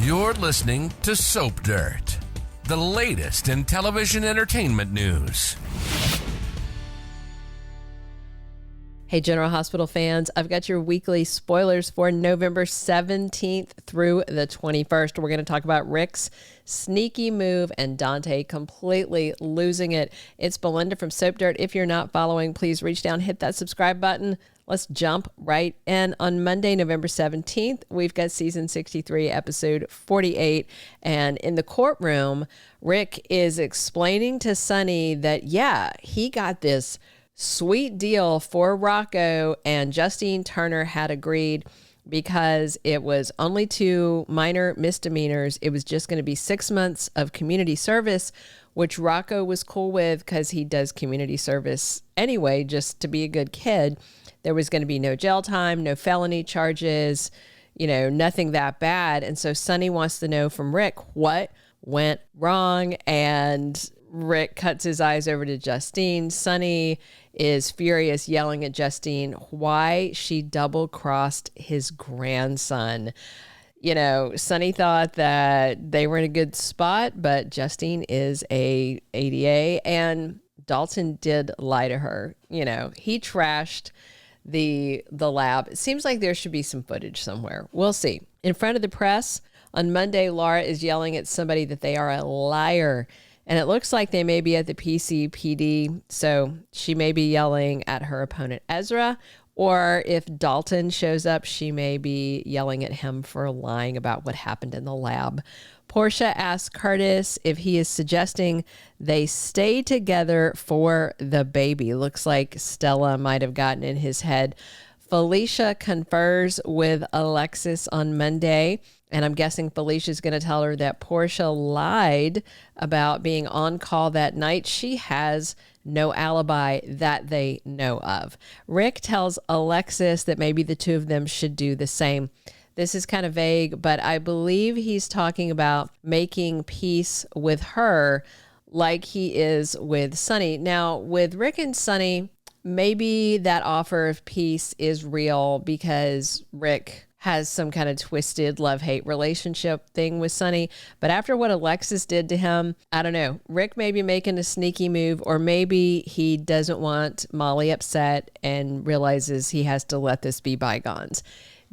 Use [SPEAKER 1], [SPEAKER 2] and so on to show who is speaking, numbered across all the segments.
[SPEAKER 1] You're listening to Soap Dirt, the latest in television entertainment news.
[SPEAKER 2] Hey, General Hospital fans, I've got your weekly spoilers for November 17th through the 21st. We're going to talk about Rick's sneaky move and Dante completely losing it. It's Belinda from Soap Dirt. If you're not following, please reach down, hit that subscribe button. Let's jump right in. On Monday, November 17th, we've got season 63, episode 48. And in the courtroom, Rick is explaining to Sonny that, yeah, he got this sweet deal for Rocco, and Justine Turner had agreed because it was only 2 minor misdemeanors. It was just going to be 6 months of community service, which Rocco was cool with because he does community service anyway, just to be a good kid. There was going to be no jail time, no felony charges, nothing that bad. And so Sonny wants to know from Rick what went wrong, and Rick cuts his eyes over to Justine. Sonny is furious, yelling at Justine why she double-crossed his grandson. Sonny thought that they were in a good spot, but Justine is a ADA, and Dalton did lie to her. He trashed the lab. It seems like there should be some footage somewhere. We'll see. In front of the press on Monday, Laura is yelling at somebody that they are a liar. And it looks like they may be at the PCPD, so she may be yelling at her opponent, Ezra, or if Dalton shows up, she may be yelling at him for lying about what happened in the lab. Portia asks Curtis if he is suggesting they stay together for the baby. Looks like Stella might have gotten in his head. Felicia confers with Alexis on Monday, and I'm guessing Felicia's going to tell her that Portia lied about being on call that night. She has no alibi that they know of. Rick tells Alexis that maybe the two of them should do the same. This is kind of vague, but I believe he's talking about making peace with her like he is with Sonny. Now, with Rick and Sonny, maybe that offer of peace is real because Rick has some kind of twisted love-hate relationship thing with Sonny. But after what Alexis did to him, I don't know. Rick may be making a sneaky move, or maybe he doesn't want Molly upset and realizes he has to let this be bygones.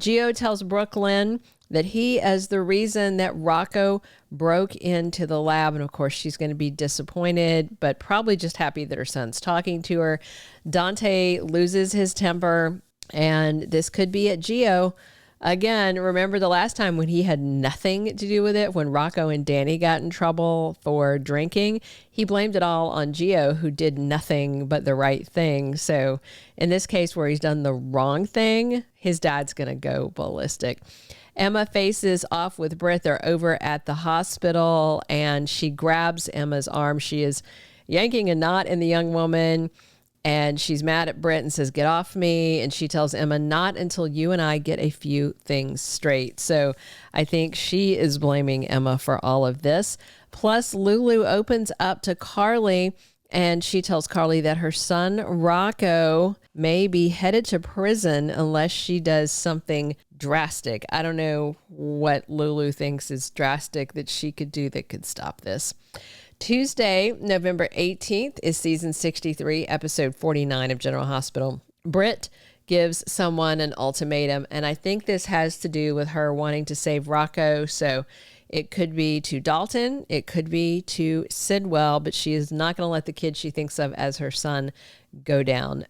[SPEAKER 2] Geo tells Brook Lynn that he is the reason that Rocco broke into the lab. And of course, she's going to be disappointed, but probably just happy that her son's talking to her. Dante loses his temper, and this could be at Geo. Again, remember the last time when he had nothing to do with it, when Rocco and Danny got in trouble for drinking, he blamed it all on Geo, who did nothing but the right thing. So in this case where he's done the wrong thing, his dad's going to go ballistic. Emma faces off with Britt. They're over at the hospital, and she grabs Emma's arm. She is yanking a knot in the young woman, and she's mad at Britt and says, "Get off me." And she tells Emma, "Not until you and I get a few things straight." So I think she is blaming Emma for all of this. Plus, Lulu opens up to Carly, and she tells Carly that her son, Rocco, may be headed to prison unless she does something drastic. I don't know what Lulu thinks is drastic that she could do that could stop this. Tuesday, November 18th is season 63, episode 49 of General Hospital. Britt gives someone an ultimatum, and I think this has to do with her wanting to save Rocco. So it could be to Dalton, it could be to Sidwell, but she is not going to let the kid she thinks of as her son go down.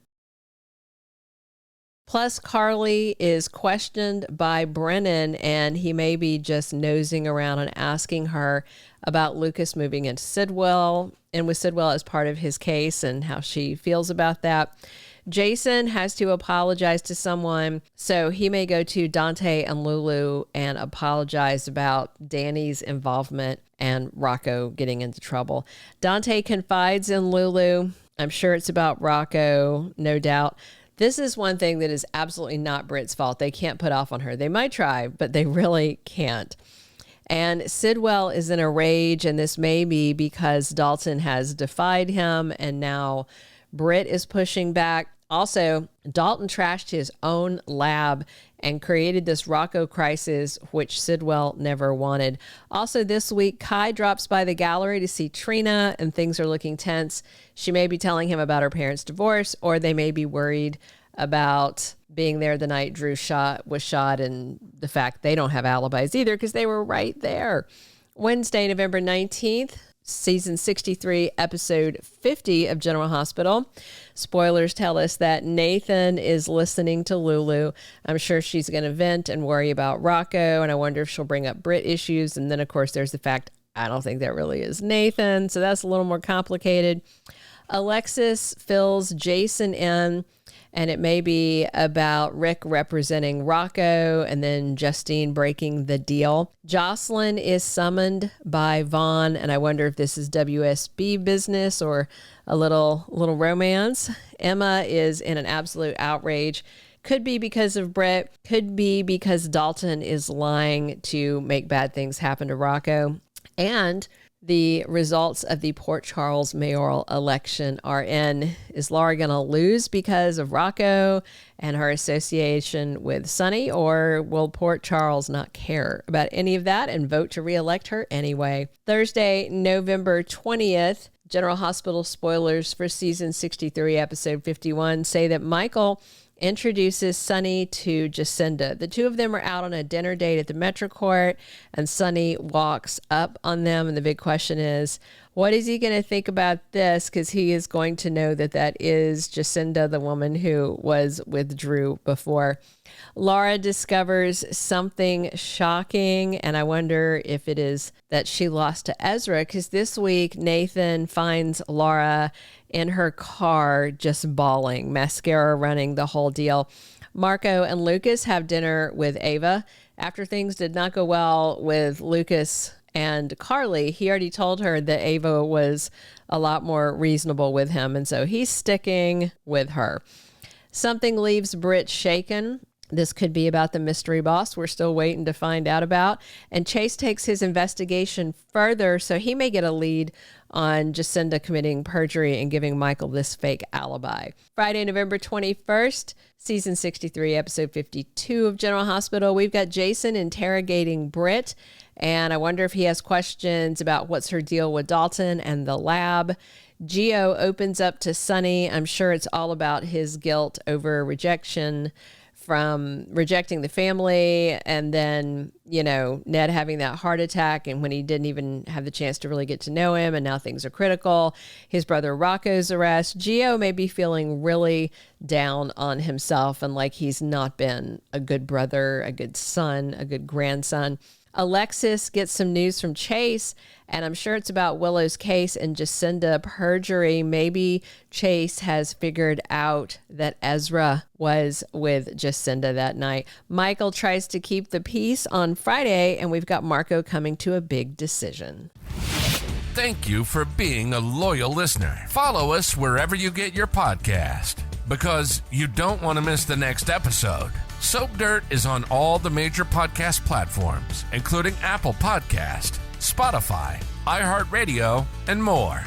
[SPEAKER 2] Plus, Carly is questioned by Brennan, and he may be just nosing around and asking her about Lucas moving into Sidwell, and with Sidwell as part of his case and how she feels about that. Jason has to apologize to someone, so he may go to Dante and Lulu and apologize about Danny's involvement and Rocco getting into trouble. Dante confides in Lulu. I'm sure it's about Rocco, no doubt. This is one thing that is absolutely not Britt's fault. They can't put off on her. They might try, but they really can't. And Sidwell is in a rage, and this may be because Dalton has defied him, and now Britt is pushing back. Also, Dalton trashed his own lab, and created this Rocco crisis, which Sidwell never wanted. Also this week, Kai drops by the gallery to see Trina, and things are looking tense. She may be telling him about her parents' divorce, or they may be worried about being there the night Drew was shot, and the fact they don't have alibis either because they were right there. Wednesday, November 19th, season 63, episode 50 of General Hospital. Spoilers tell us that Nathan is listening to Lulu. I'm sure she's going to vent and worry about Rocco, and I wonder if she'll bring up Brit issues. And then, of course, there's the fact I don't think that really is Nathan, so that's a little more complicated. Alexis fills Jason in, and it may be about Rick representing Rocco and then Justine breaking the deal. Jocelyn is summoned by Vaughn, and I wonder if this is WSB business or a little romance. Emma is in an absolute outrage. Could be because of Brett. Could be because Dalton is lying to make bad things happen to Rocco. And the results of the Port Charles mayoral election are in. Is Laura going to lose because of Rocco and her association with Sonny, or will Port Charles not care about any of that and vote to reelect her anyway? Thursday, November 20th, General Hospital spoilers for season 63, episode 51 say that Michael introduces Sonny to Jacinda. The two of them are out on a dinner date at the Metrocourt, and Sonny walks up on them. And the big question is, what is he going to think about this? Because he is going to know that that is Jacinda, the woman who was with Drew before. Laura discovers something shocking, and I wonder if it is that she lost to Ezra, because this week Nathan finds Laura in her car just bawling, mascara running, the whole deal. Marco and Lucas have dinner with Ava. After things did not go well with Lucas and Carly, he already told her that Ava was a lot more reasonable with him, and so he's sticking with her. Something leaves Britt shaken. This could be about the mystery boss we're still waiting to find out about. And Chase takes his investigation further, so he may get a lead on Jacinda committing perjury and giving Michael this fake alibi. Friday, November 21st, season 63, episode 52 of General Hospital. We've got Jason interrogating Britt, and I wonder if he has questions about what's her deal with Dalton and the lab. Geo opens up to Sonny. I'm sure it's all about his guilt over rejection from rejecting the family, and then, you know, Ned having that heart attack, and when he didn't even have the chance to really get to know him, and now things are critical. His brother Rocco's arrest. Geo may be feeling really down on himself and like he's not been a good brother, a good son, a good grandson. Alexis gets some news from Chase, and I'm sure it's about Willow's case and Jacinda perjury. Maybe Chase has figured out that Ezra was with Jacinda that night. Michael tries to keep the peace on Friday, and we've got Marco coming to a big decision.
[SPEAKER 1] Thank you for being a loyal listener. Follow us wherever you get your podcast, because you don't want to miss the next episode. Soap Dirt is on all the major podcast platforms, including Apple Podcast, Spotify, iHeartRadio, and more.